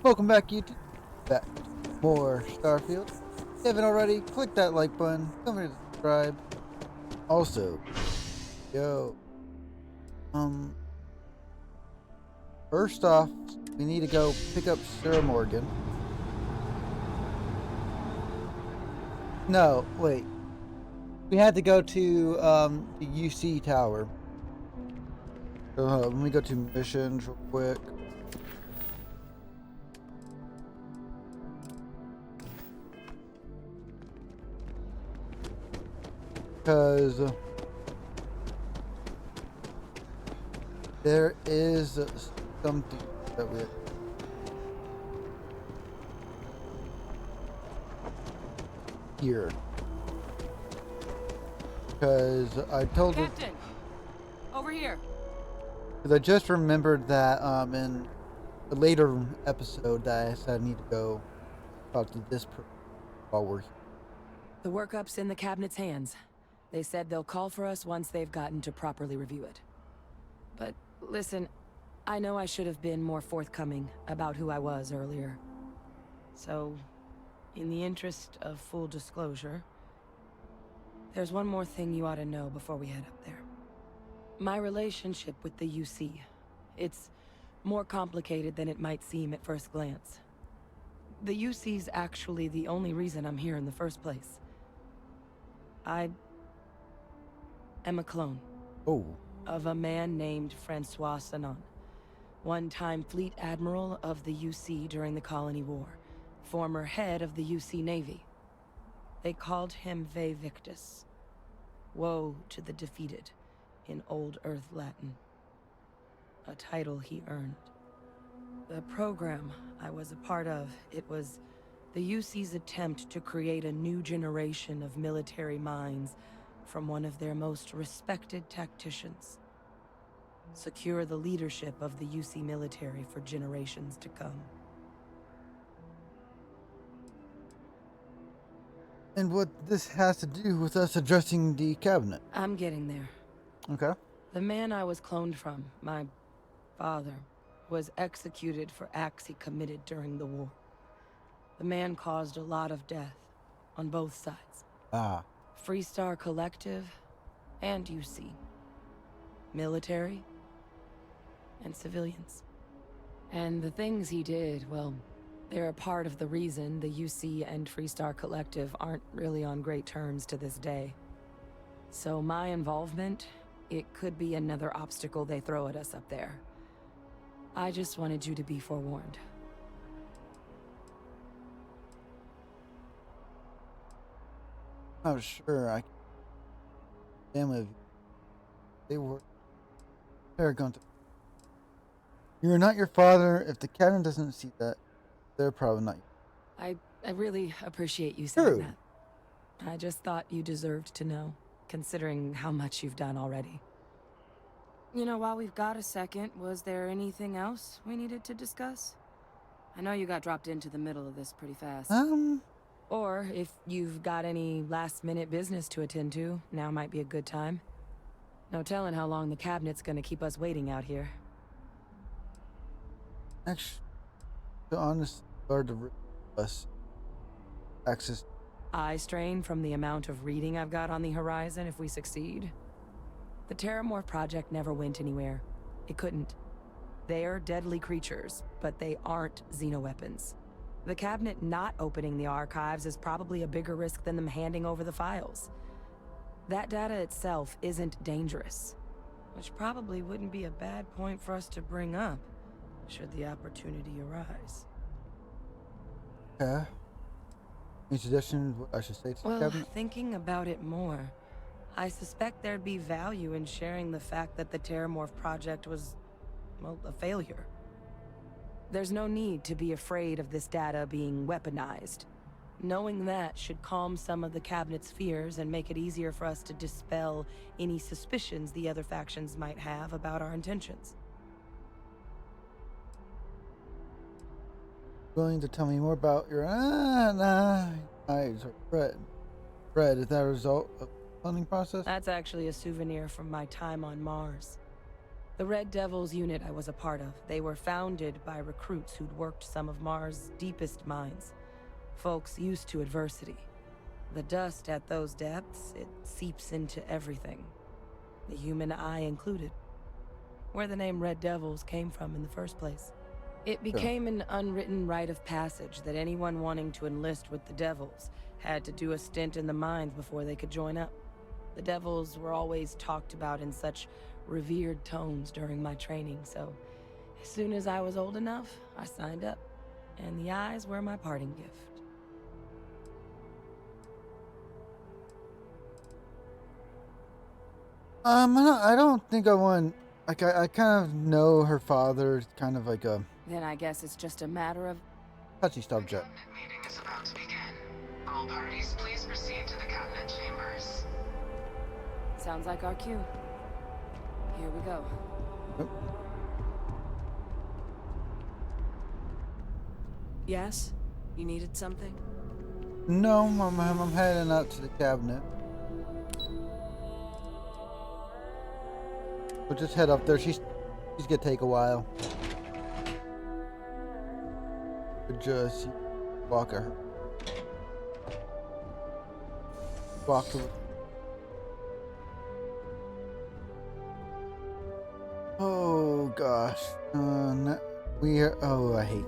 Welcome back, YouTube. Back to more Starfield. If you haven't already, click that like button. Don't forget to subscribe. Also, yo, um, first off, we need to go pick up Sarah Morgan. No, wait. We had to go to the UC Tower. So let me go to missions real quick. Because there is something that we here. Because I told her. Captain, over here. Because I just remembered that in the later episode that I said I need to go talk to this person while we're here. The workup's in the cabinet's hands. They said they'll call for us once they've gotten to properly review it. But listen, I know I should have been more forthcoming about who I was earlier. So, in the interest of full disclosure, there's one more thing you ought to know before we head up there. My relationship with the UC. It's more complicated than it might seem at first glance. The UC's actually the only reason I'm here in the first place. I am a clone. Oh. Of a man named Francois Sanon, one-time fleet admiral of the UC during the Colony War, former head of the UC Navy. They called him Ve Victus. Woe to the defeated, in Old Earth Latin. A title he earned. The program I was a part of, it was the UC's attempt to create a new generation of military minds from one of their most respected tacticians. Secure the leadership of the UC military for generations to come. And what this has to do with us addressing the cabinet? I'm getting there. Okay. The man I was cloned from, my father, was executed for acts he committed during the war. The man caused a lot of death, on both sides. Ah. Freestar Collective, and UC. Military, and civilians. And the things he did, well, they're a part of the reason the UC and Freestar Collective aren't really on great terms to this day. So my involvement, it could be another obstacle they throw at us up there. I just wanted you to be forewarned. I'm sure I can. Family of they're going to. You're not your father. If the cabinet doesn't see that, they're probably not you. I really appreciate you saying that. I just thought you deserved to know, considering how much you've done already. You know, while we've got a second, was there anything else we needed to discuss? I know you got dropped into the middle of this pretty fast. Or if you've got any last-minute business to attend to, now might be a good time. No telling how long the cabinet's gonna keep us waiting out here. Actually, the honest are to us access. I strain from the amount of reading I've got on the horizon if we succeed. The Terrormorph project never went anywhere. It couldn't. They're deadly creatures, but they aren't xenoweapons. The cabinet not opening the archives is probably a bigger risk than them handing over the files. That data itself isn't dangerous, which probably wouldn't be a bad point for us to bring up, should the opportunity arise. Yeah. Any suggestions what I should say to the cabinet? Thinking about it more, I suspect there'd be value in sharing the fact that the Terrormorph project was, well, a failure. There's no need to be afraid of this data being weaponized. Knowing that should calm some of the cabinet's fears and make it easier for us to dispel any suspicions the other factions might have about our intentions. Willing to tell me more about your eyes are red. Red, is that a result of the cloning process? That's actually a souvenir from my time on Mars. The Red Devils unit I was a part of, they were founded by recruits who'd worked some of Mars' deepest mines. Folks used to adversity. The dust at those depths, it seeps into everything. The human eye included. Where the name Red Devils came from in the first place. It became an unwritten rite of passage that anyone wanting to enlist with the Devils had to do a stint in the mines before they could join up. The Devils were always talked about in such revered tones during my training, so as soon as I was old enough, I signed up. And the eyes were my parting gift. I don't think I want. Like, I kind of know her father. It's kind of like a Then I guess it's just a matter of... touchy subject. The meeting is about to begin. All parties, please proceed to the cabinet chambers. Sounds like our cue. Here we go. Yep. Yes? You needed something? No, I'm heading out to the cabinet. We'll just head up there. She's gonna take a while. We'll just walk to. Oh gosh. We are. Oh, I hate.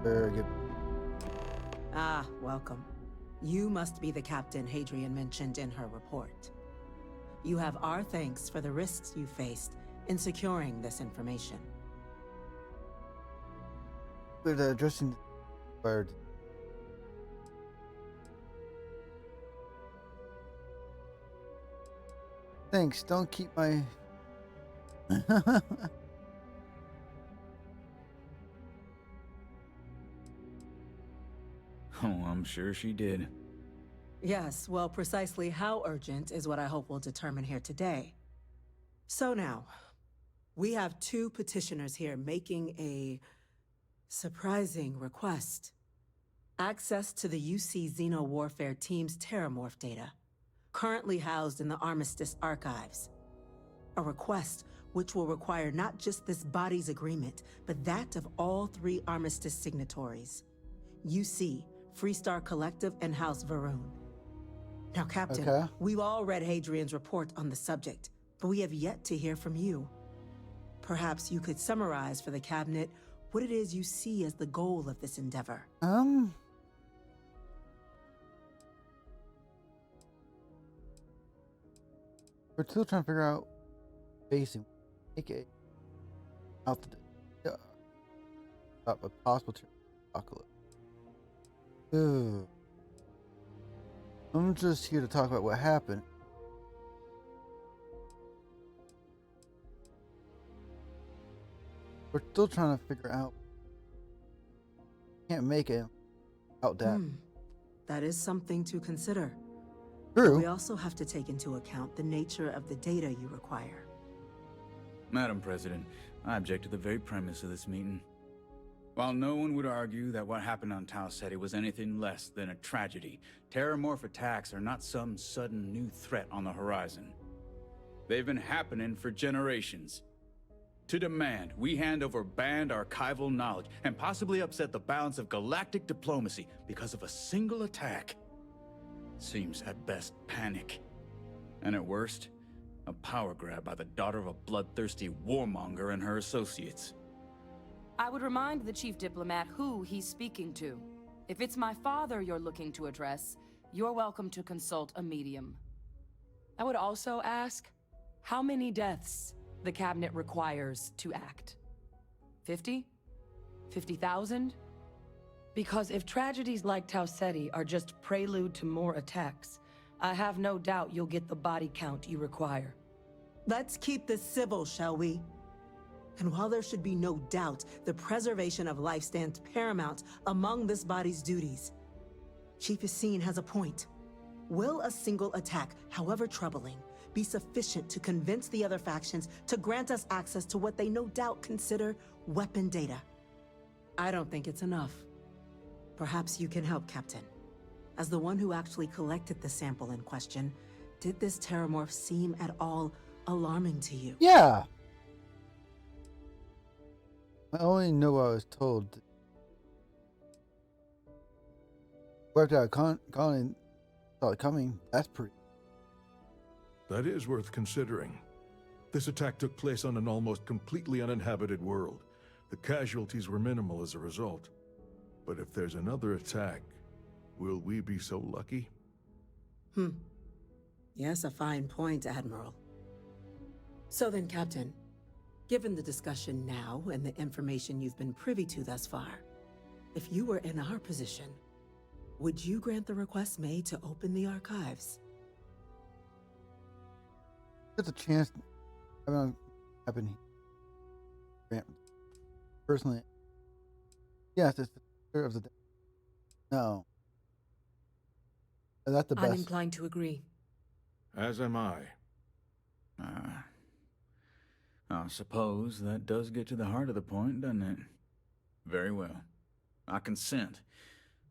Very good. Ah, welcome. You must be the captain Hadrian mentioned in her report. You have our thanks for the risks you faced in securing this information. But addressing bird. Thanks. Don't keep my. Oh, I'm sure she did. Yes, well, precisely how urgent is what I hope we'll determine here today. So now, we have two petitioners here making a surprising request. Access to the UC Xeno-Warfare Team's Terrormorph data, currently housed in the Armistice archives. A request which will require not just this body's agreement, but that of all three Armistice signatories. UC, Freestar Collective, and House Varun. Now, Captain, we've all read Hadrian's report on the subject, but we have yet to hear from you. Perhaps you could summarize for the Cabinet what it is you see as the goal of this endeavor. We're still trying to figure out basing AK out the stop a possible apocalypse. Ugh. I'm just here to talk about what happened. We're still trying to figure out. Can't make it out that. That is something to consider. True. We also have to take into account the nature of the data you require. Madam President, I object to the very premise of this meeting. While no one would argue that what happened on Tau Ceti was anything less than a tragedy, Terrormorph attacks are not some sudden new threat on the horizon. They've been happening for generations. To demand we hand over banned archival knowledge and possibly upset the balance of galactic diplomacy because of a single attack seems at best panic. And at worst, a power grab by the daughter of a bloodthirsty warmonger and her associates. I would remind the chief diplomat who he's speaking to. If it's my father you're looking to address, you're welcome to consult a medium. I would also ask, how many deaths the Cabinet requires to act? 50? 50,000? Because if tragedies like Tau Ceti are just prelude to more attacks, I have no doubt you'll get the body count you require. Let's keep this civil, shall we? And while there should be no doubt the preservation of life stands paramount among this body's duties, Chief Yassine has a point. Will a single attack, however troubling, be sufficient to convince the other factions to grant us access to what they no doubt consider weapon data? I don't think it's enough. Perhaps you can help, Captain. As the one who actually collected the sample in question, did this Terrormorph seem at all alarming to you? Yeah. I only know what I was told. Worked out a colony, saw it coming. That's pretty. That is worth considering. This attack took place on an almost completely uninhabited world. The casualties were minimal as a result. But if there's another attack, will we be so lucky? Yes, a fine point, Admiral. So then, Captain, given the discussion now and the information you've been privy to thus far, if you were in our position, would you grant the request made to open the archives? There's a chance I don't happen here. Personally, yes, it's the fear of the day. No. That's the best. I'm inclined to agree. As am I. I suppose that does get to the heart of the point, doesn't it? Very well. I consent.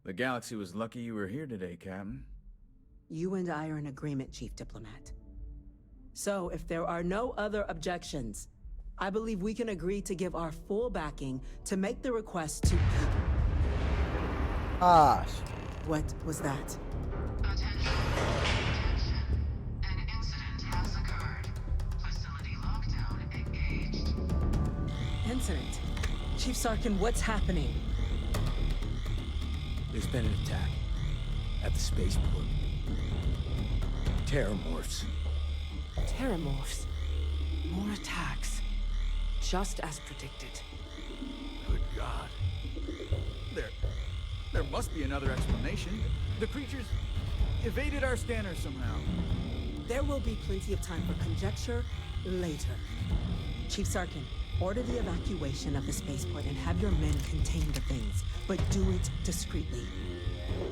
The galaxy was lucky you were here today, Captain. You and I are in agreement, Chief Diplomat. So, if there are no other objections, I believe we can agree to give our full backing to make the request to... Ah, What was that? Attention. An incident has occurred. Facility lockdown engaged. Incident. Chief Sarkin, what's happening? There's been an attack at the spaceport. Terrormorphs. Terrormorphs. More attacks. Just as predicted. Good God. There must be another explanation. The creatures evaded our scanner somehow. There will be plenty of time for conjecture later. Chief Sarkin, order the evacuation of the spaceport and have your men contain the things, but do it discreetly.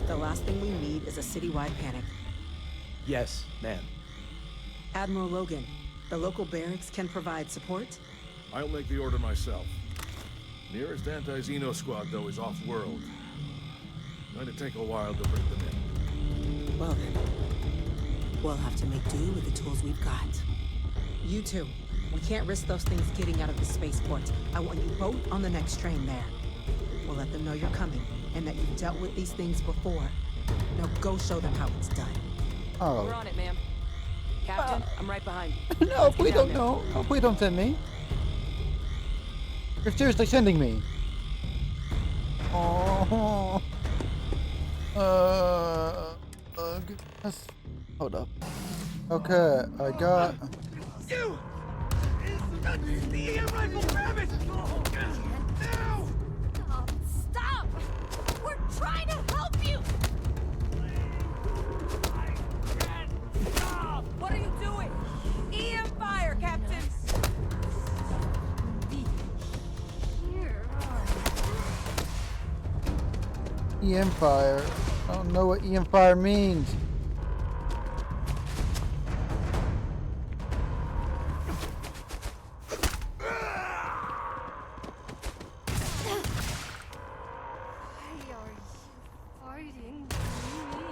The last thing we need is a citywide panic. Yes, ma'am. Admiral Logan, the local barracks can provide support? I'll make the order myself. Nearest anti-Xeno squad, though, is off-world. Going to take a while to bring them in. Well then, we'll have to make do with the tools we've got. You two, we can't risk those things getting out of the spaceport. I want you both on the next train there. We'll let them know you're coming, and that you've dealt with these things before. Now go show them how it's done. We're oh. on it, ma'am. Captain, I'm right behind. No, Let's get please down don't, there. no. No, please don't send me. You're seriously sending me. Oh. Goodness. Hold up. Okay, I got. You! The EM rifle, grab it! Now! Stop! We're trying to help you! What are you doing? EM fire, Captain! Here. EM fire. I don't know what EM fire means. Why are you fighting me?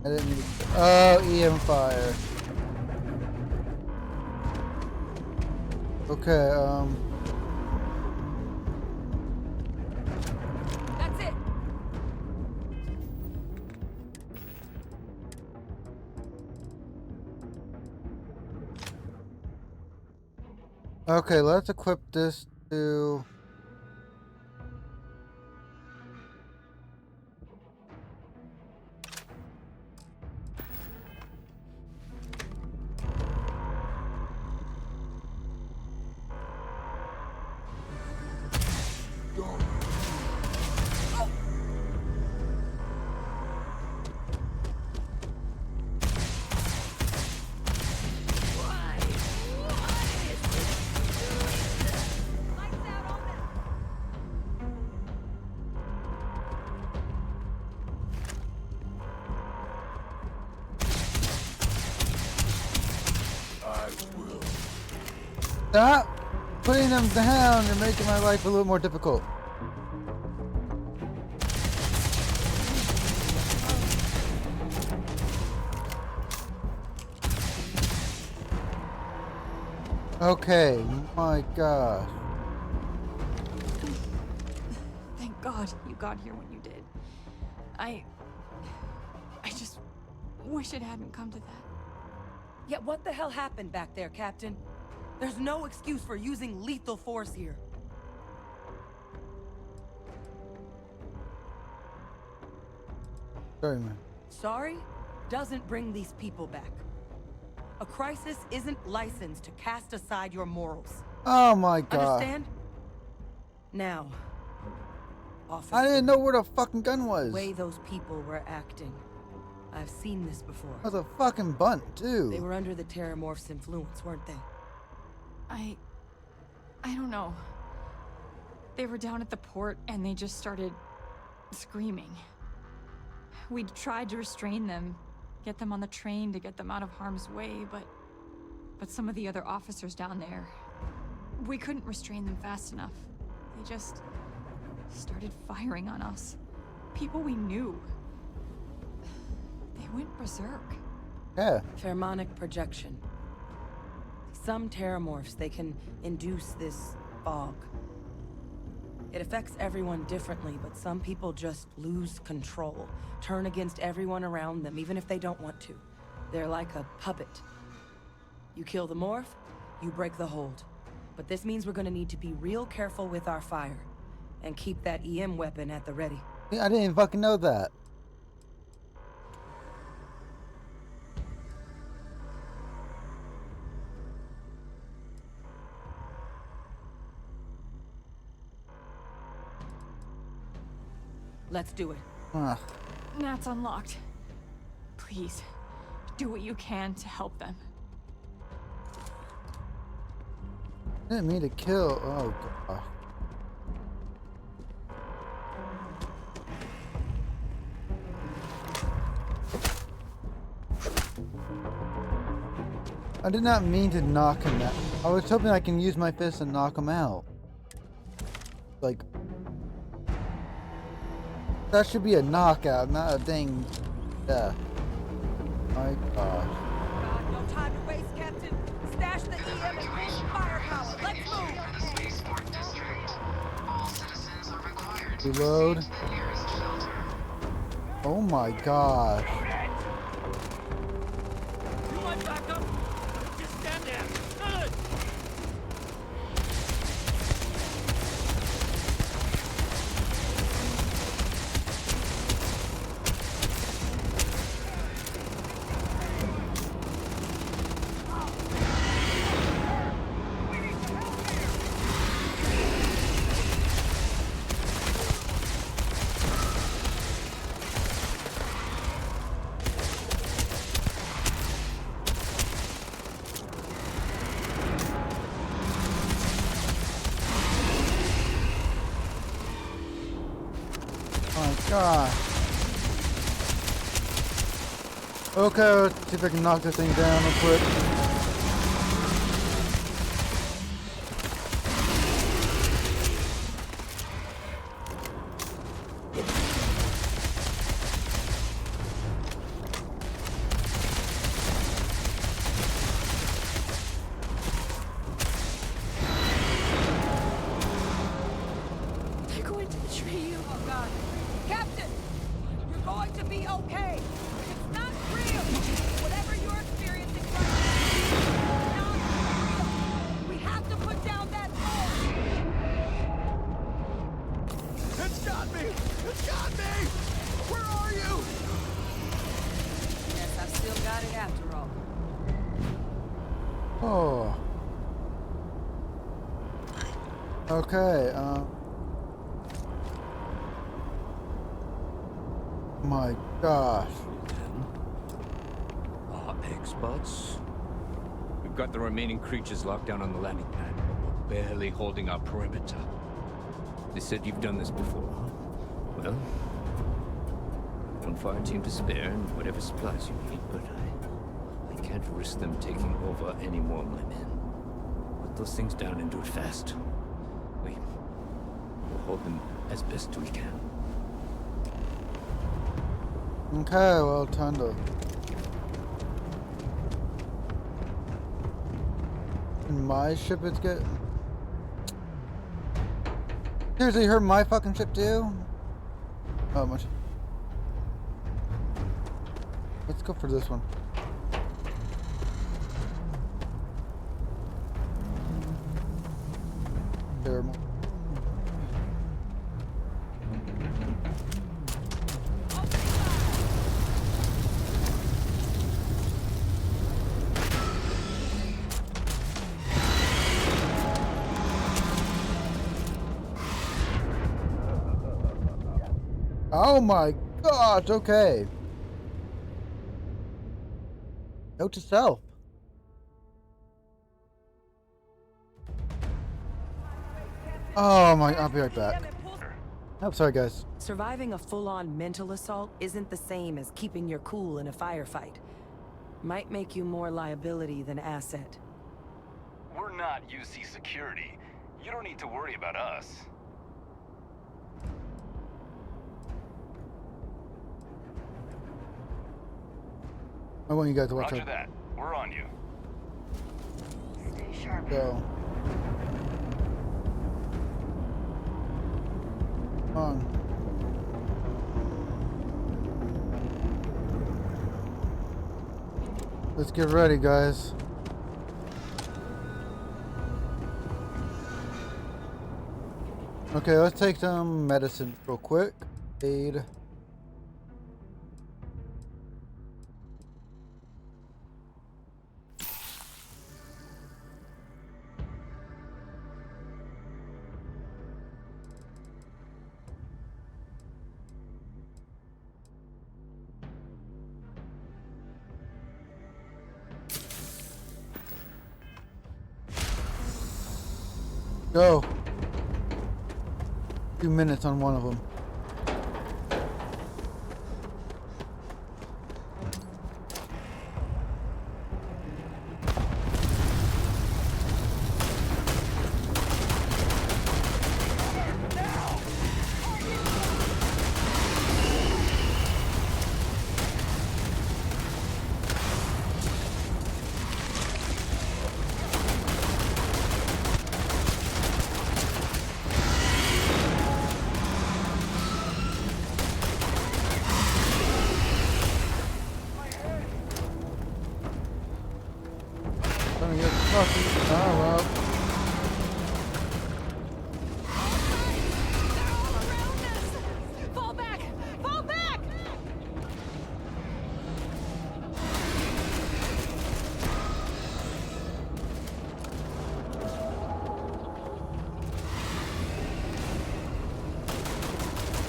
I didn't need. Oh, EM fire. Okay, That's it! Okay, let's equip this to. Stop putting them down. You're making my life a little more difficult. Okay, my gosh. Thank God you got here when you did. I just wish it hadn't come to that. Yeah, what the hell happened back there, Captain? There's no excuse for using lethal force here. Sorry, man. Sorry doesn't bring these people back. A crisis isn't licensed to cast aside your morals. Oh my god. Understand? Now, officer, I didn't know where the fucking gun the was. way those people were acting. I've seen this before. That was a fucking bunt, too. They were under the Terrormorphs' influence, weren't they? I don't know. They were down at the port and they just started screaming. We tried to restrain them, get them on the train to get them out of harm's way, but some of the other officers down there, we couldn't restrain them fast enough. They just started firing on us. People we knew. They went berserk. Yeah. Pheromonic projection. Some Terrormorphs, they can induce this fog. It affects everyone differently, but some people just lose control, turn against everyone around them, even if they don't want to. They're like a puppet. You kill the morph, you break the hold. But this means we're gonna need to be real careful with our fire, and keep that EM weapon at the ready. Yeah, I didn't even fucking know that. Let's do it. Ugh. Nat's unlocked. Please, do what you can to help them. I didn't mean to kill. Oh god. I did not mean to knock him out. I was hoping I can use my fist and knock him out. Like, that should be a knockout, not a dang death. My gosh. God, no time to waste, Captain. Stash the EM and full firepower. Let's move. For the spaceport district. All citizens are required to Reload. proceed to the nearest shelter. Oh my gosh. You want backup? Just stand there. Good. My god. Okay, let's see if I can knock this thing down real quick. They're going to betray you. Oh God. Captain, you're going to be okay. It's not real. Whatever you're experiencing right now is not real. We have to put down that phone. It's got me! It's got me! Where are you? Yes, I've still got it after all. Oh. Okay, my gosh. Experts. We've got the remaining creatures locked down on the landing pad. We're barely holding our perimeter. They said you've done this before. Well, one fire team to spare and whatever supplies you need, but I can't risk them taking over any more of my men. Put those things down and do it fast. We'll hold them as best we can. Okay, well, time to hurting my ship is good. Seriously, hurt my fucking ship too? Oh, much. Let's go for this one. Terrible. Oh my gosh, okay. Note to self. Oh my, I'll be right back. Oh, sorry guys. Surviving a full-on mental assault isn't the same as keeping your cool in a firefight. Might make you more liability than asset. We're not UC security. You don't need to worry about us. I want you guys to watch Roger out. that. We're on you. Stay sharp. Go. Come on. Let's get ready, guys. Okay, let's take some medicine real quick. Aid. Go. 2 minutes on one of them. Oh well. Fall back! Fall back!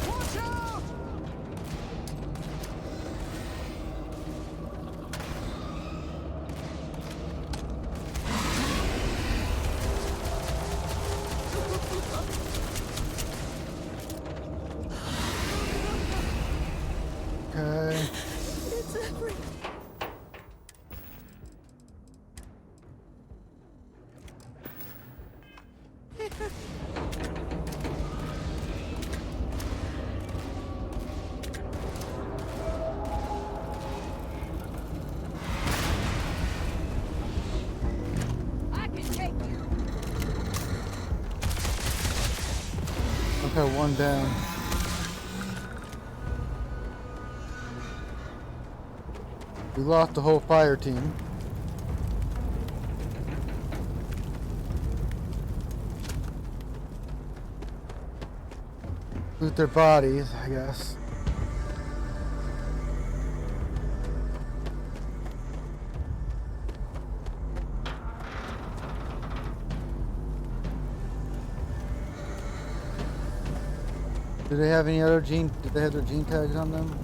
Watch out! Okay. It's everywhere. I can take you. Okay, one down. We lost the whole fire team. Loot their bodies, I guess. Do they have any other gene? Did they have their gene tags on them?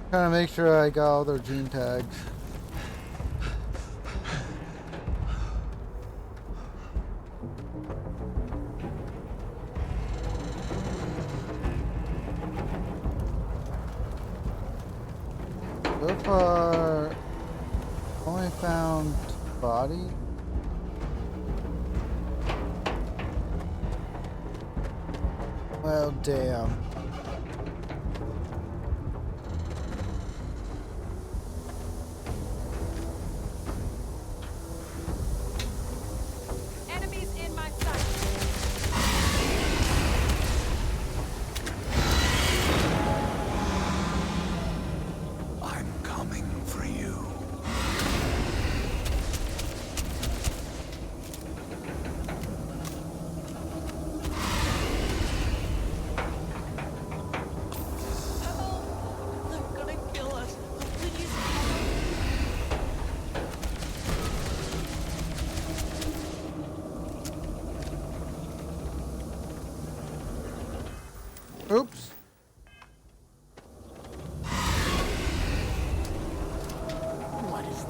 Trying to make sure I got all their gene tags. So far, only found body. Well, damn.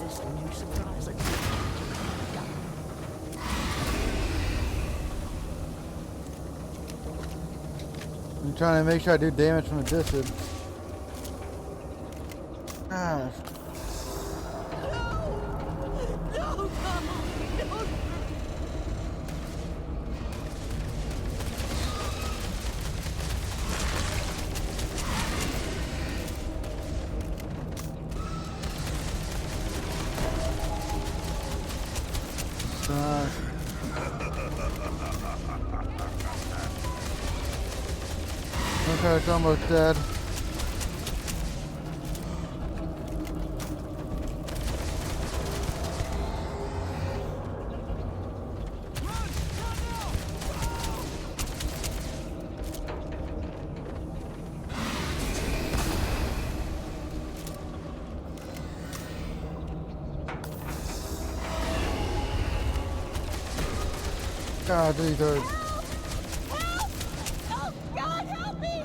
this the new surprise? I'm trying to make sure I do damage from a distance. Gosh. Okay, it's almost dead. God, these are. Oh, God, help me!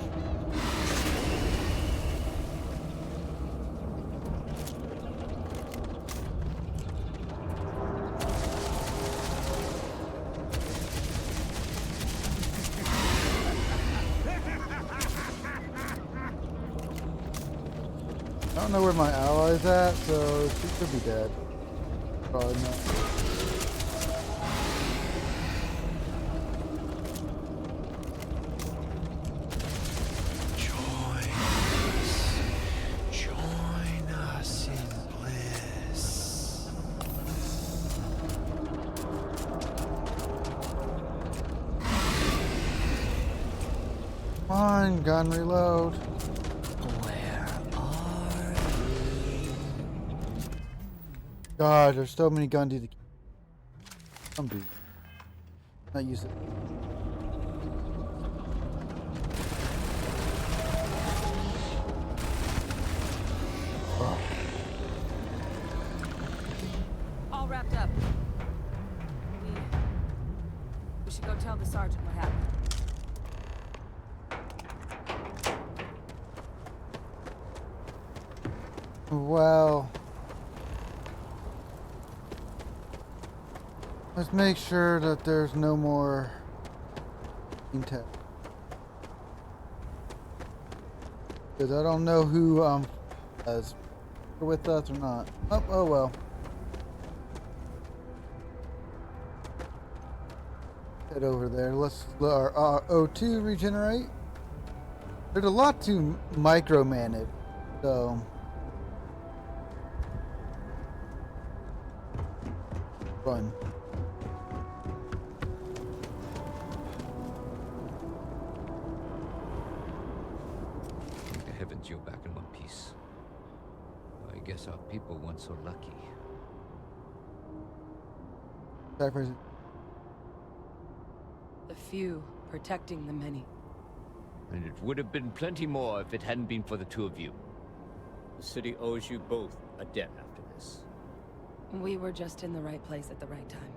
I don't know where my ally's at, so she could be dead. Probably not. Join us in bliss. Come on, gun reload. Where are you? God, there's so many gun to some dude. Not use it. Oh. All wrapped up. We should go tell the sergeant what happened. Well, let's make sure that there's no more intel. Because I don't know who is with us or not. Oh well. Head over there. Let's let our O2 regenerate. There's a lot to micromanage, so. Fun. Thank the heavens you're back in one piece. I guess our people weren't so lucky. Sacrifice. The few protecting the many. And it would have been plenty more if it hadn't been for the two of you. The city owes you both a debt after this. We were just in the right place at the right time.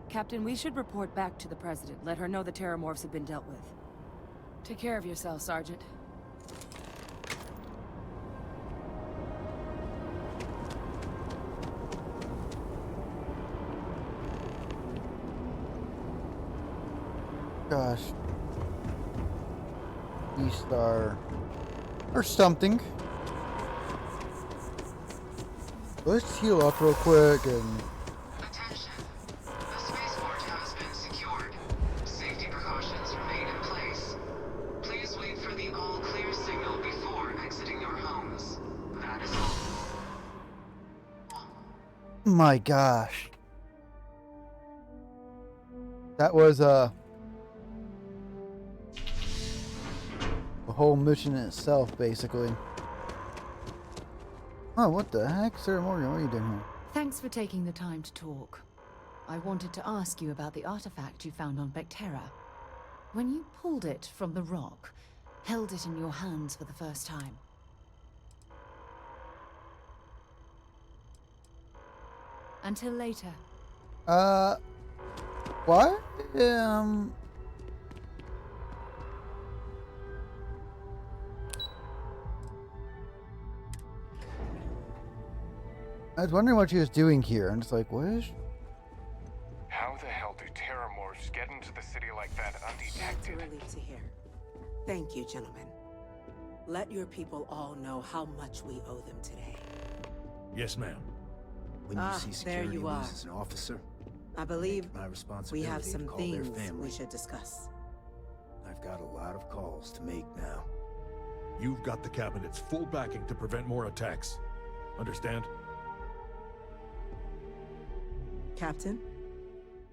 Captain, we should report back to the President. Let her know the Terrormorphs have been dealt with. Take care of yourself, Sergeant. Gosh. E-Star. Or something. Let's heal up real quick and... Attention. The spaceport has been secured. Safety precautions remain in place. Please wait for the all-clear signal before exiting your homes. That is all. My gosh. That was a whole mission in itself, basically. Oh, what the heck? Sarah Morgan, what are you doing here? Thanks for taking the time to talk. I wanted to ask you about the artifact you found on Bactera. When you pulled it from the rock, held it in your hands for the first time. Until later. What? I was wondering what she was doing here. I'm just like, what is she? How the hell do Terrormorphs get into the city like that That's a undetected? relief to hear. Thank you, gentlemen. Let your people all know how much we owe them today. Yes, ma'am. When you see there security you are. lose as an officer, I believe my we responsibility have to some call their things family. we should discuss. I've got a lot of calls to make now. You've got the cabinet's full backing to prevent more attacks. Understand? Captain,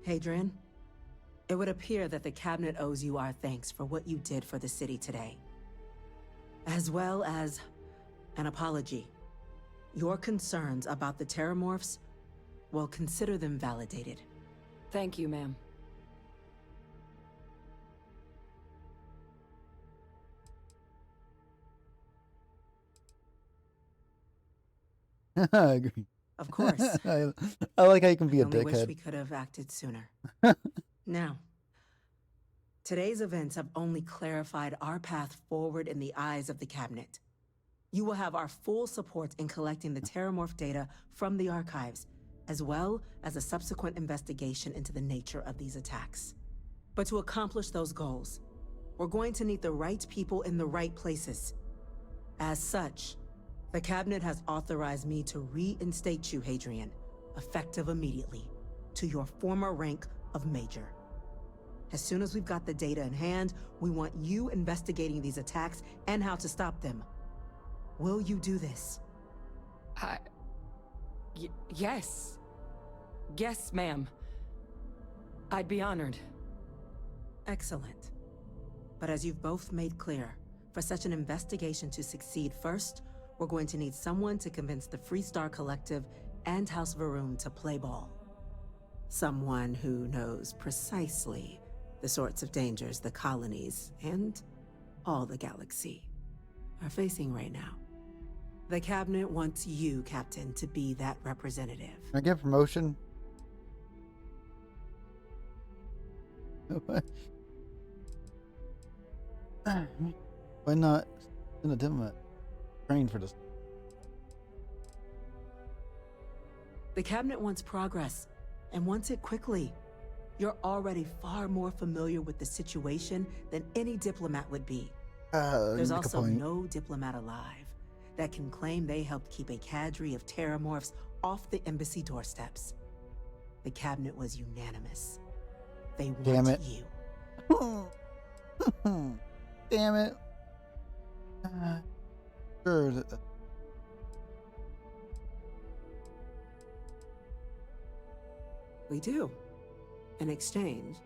Hadrian, it would appear that the cabinet owes you our thanks for what you did for the city today, as well as an apology. Your concerns about the Terrormorphs, well, consider them validated. Thank you, ma'am. I agree. Of course. I like how you can be I a only wish we dickhead. could have acted sooner. Now, today's events have only clarified our path forward in the eyes of the cabinet. You will have our full support in collecting the Terrormorph data from the archives, as well as a subsequent investigation into the nature of these attacks. But to accomplish those goals, we're going to need the right people in the right places. As such, the cabinet has authorized me to reinstate you, Hadrian, effective immediately, to your former rank of Major. As soon as we've got the data in hand, we want you investigating these attacks and how to stop them. Will you do this? Yes. Yes, ma'am. I'd be honored. Excellent. But as you've both made clear, for such an investigation to succeed first, we're going to need someone to convince the Freestar Collective and House Varun to play ball. Someone who knows precisely the sorts of dangers the colonies and all the galaxy are facing right now. The cabinet wants you, Captain, to be that representative. Can I get promotion? Why not send a diplomat? Train for this. The cabinet wants progress, and wants it quickly. You're already far more familiar with the situation than any diplomat would be. There's also no diplomat alive that can claim they helped keep a cadre of Terrormorphs off the embassy doorsteps. The cabinet was unanimous. They want you. Damn it. Sure. We do. In exchange,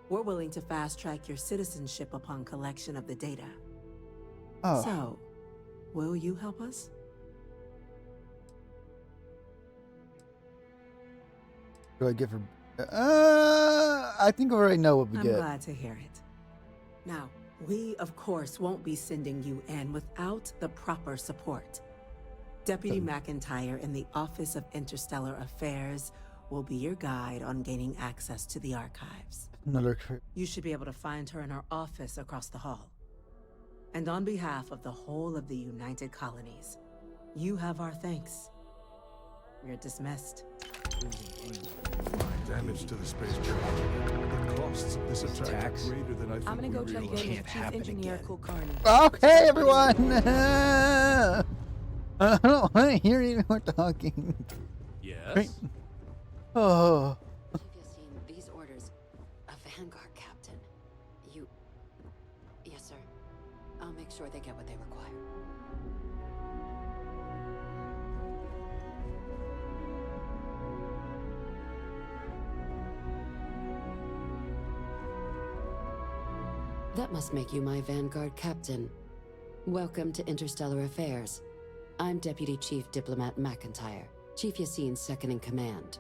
we're willing to fast-track your citizenship upon collection of the data. Oh. So, will you help us? Do I give her? I think I already know what we I'm get. glad to hear it. Now, we, of course, won't be sending you in without the proper support. Deputy McIntyre in the Office of Interstellar Affairs will be your guide on gaining access to the archives. You should be able to find her in her office across the hall. And on behalf of the whole of the United Colonies, you have our thanks. You're dismissed. Damage to the spacecraft. The costs of this attack are greater than I think I'm gonna go we check in realize. with Chief Engineer Kulkarni. Okay, everyone. I don't want to hear any more talking. Yes? Oh. Chief Yassine, these orders. A Vanguard captain. You... Yes, sir. I'll make sure they get what they require. That must make you my Vanguard captain. Welcome to Interstellar Affairs. I'm Deputy Chief Diplomat McIntyre, Chief Yassine's second-in-command.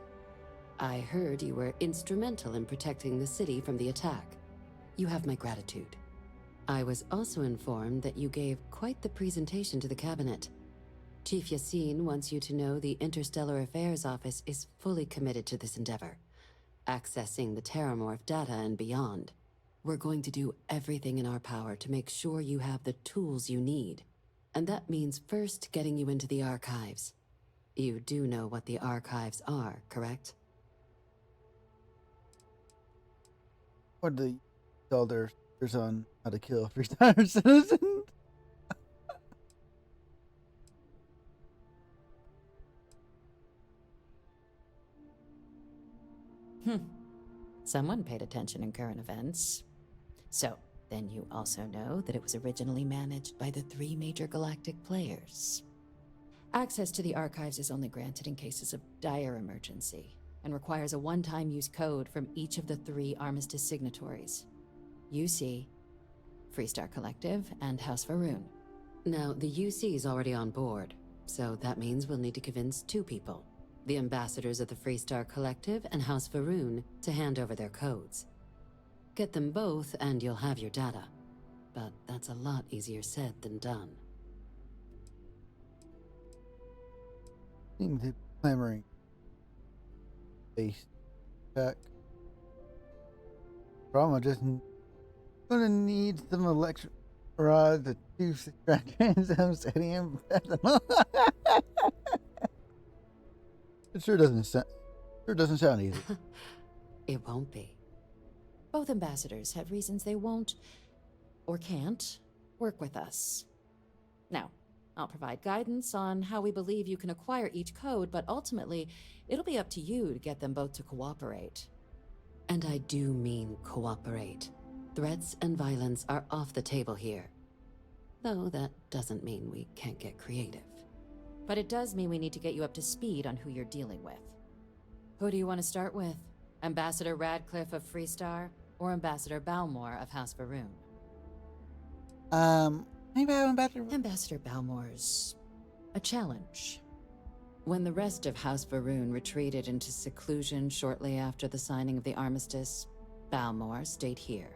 I heard you were instrumental in protecting the city from the attack. You have my gratitude. I was also informed that you gave quite the presentation to the cabinet. Chief Yassine wants you to know the Interstellar Affairs Office is fully committed to this endeavor, accessing the Terrormorph data and beyond. We're going to do everything in our power to make sure you have the tools you need. And that means first getting you into the archives. You do know what the archives are, correct? Or they tell their on how to kill a free-star citizen. Someone paid attention in current events. So, then you also know that it was originally managed by the 3 major galactic players. Access to the archives is only granted in cases of dire emergency, and requires a one-time use code from each of the 3 Armistice signatories. UC, Freestar Collective, and House Varun. Now, the UC is already on board, so that means we'll need to convince 2 people. The ambassadors of the Freestar Collective and House Varun to hand over their codes. Get them both and you'll have your data. But that's a lot easier said than done. Seem to be clamoring. Base check. Brahma just gonna need some electric rod to do distractions. I'm setting It sure doesn't sound easy. It won't be. Both ambassadors have reasons they won't, or can't, work with us. Now, I'll provide guidance on how we believe you can acquire each code, but ultimately, it'll be up to you to get them both to cooperate. And I do mean cooperate. Threats and violence are off the table here. Though that doesn't mean we can't get creative. But it does mean we need to get you up to speed on who you're dealing with. Who do you want to start with? Ambassador Radcliffe of Freestar, or Ambassador Balmore of House Varun? Maybe Ambassador Balmore's a challenge. When the rest of House Varun retreated into seclusion shortly after the signing of the armistice, Balmore stayed here.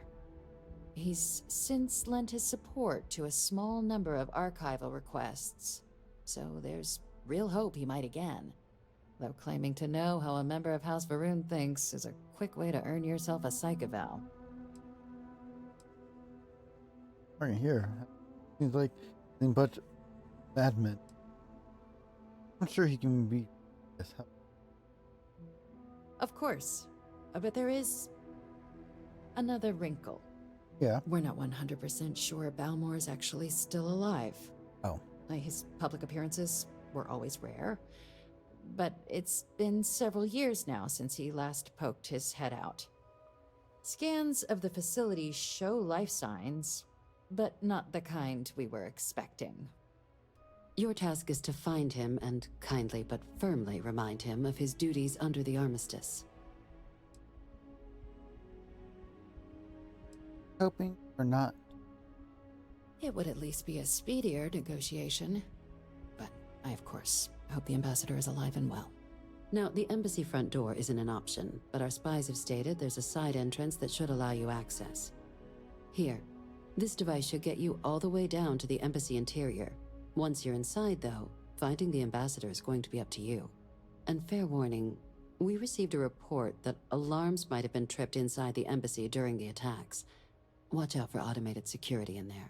He's since lent his support to a small number of archival requests, so there's real hope he might again. Though claiming to know how a member of House Varun thinks is a quick way to earn yourself a psych eval. Right here. Seems like a bunch of madmen. I'm sure he can be this. Of course, but there is another wrinkle. Yeah. We're not 100% sure Balmore's actually still alive. Oh. His public appearances were always rare, but it's been several years now since he last poked his head out. Scans of the facility show life signs, but not the kind we were expecting. Your task is to find him and kindly but firmly remind him of his duties under the armistice. Hoping or not. It would at least be a speedier negotiation. But I, of course, hope the ambassador is alive and well. Now, the embassy front door isn't an option, but our spies have stated there's a side entrance that should allow you access. Here, this device should get you all the way down to the embassy interior. Once you're inside, though, finding the ambassador is going to be up to you. And fair warning, we received a report that alarms might have been tripped inside the embassy during the attacks. Watch out for automated security in there.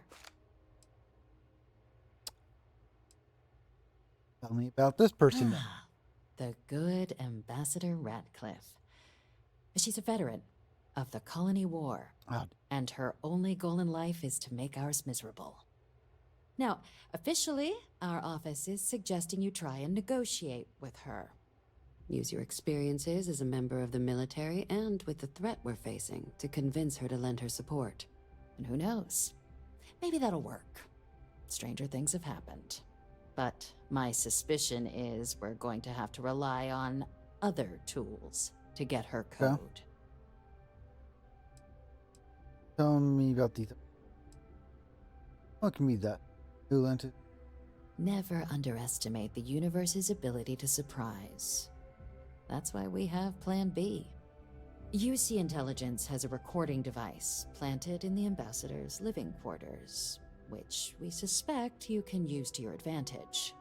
Tell me about this person then. The good Ambassador Radcliffe. She's a veteran of the Colony War, and her only goal in life is to make ours miserable. Now, officially, our office is suggesting you try and negotiate with her. Use your experiences as a member of the military and with the threat we're facing to convince her to lend her support. And who knows? Maybe that'll work. Stranger things have happened. But my suspicion is we're going to have to rely on other tools to get her code. Okay. Tell me about these. What can be that? Atlantis? Never underestimate the universe's ability to surprise. That's why we have Plan B. UC Intelligence has a recording device planted in the ambassador's living quarters, which we suspect you can use to your advantage.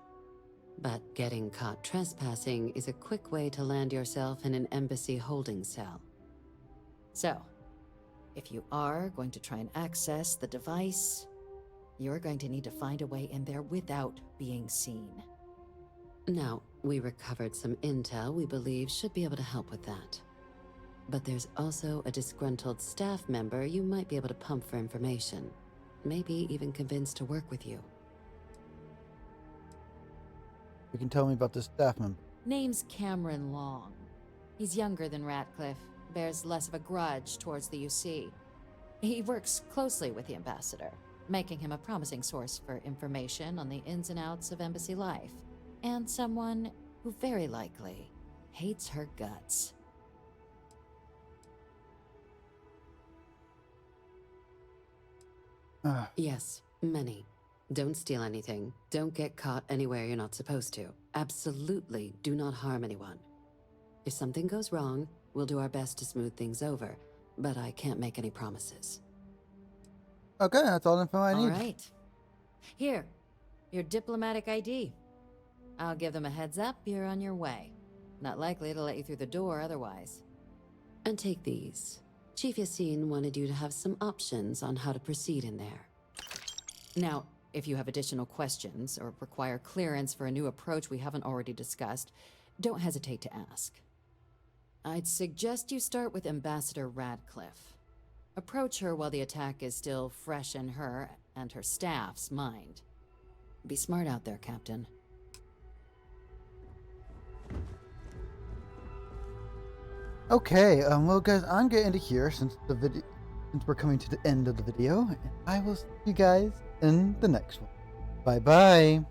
But getting caught trespassing is a quick way to land yourself in an embassy holding cell. So, if you are going to try and access the device, you're going to need to find a way in there without being seen. Now, we recovered some intel we believe should be able to help with that. But there's also a disgruntled staff member you might be able to pump for information. Maybe even convince to work with you. You can tell me about this staff member. Name's Cameron Long. He's younger than Ratcliffe, bears less of a grudge towards the UC. He works closely with the ambassador, making him a promising source for information on the ins and outs of embassy life, and someone who very likely hates her guts. Yes, many. Don't steal anything. Don't get caught anywhere you're not supposed to. Absolutely do not harm anyone. If something goes wrong, we'll do our best to smooth things over, but I can't make any promises. Okay, that's all the info I need. All right. Here, your diplomatic ID. I'll give them a heads up you're on your way. Not likely to let you through the door otherwise. And take these. Chief Yassine wanted you to have some options on how to proceed in there. Now, if you have additional questions or require clearance for a new approach we haven't already discussed, don't hesitate to ask. I'd suggest you start with Ambassador Radcliffe. Approach her while the attack is still fresh in her and her staff's mind. Be smart out there, Captain. Okay, well guys, I'm getting to here since we're coming to the end of the video, and I will see you guys in the next one. Bye bye.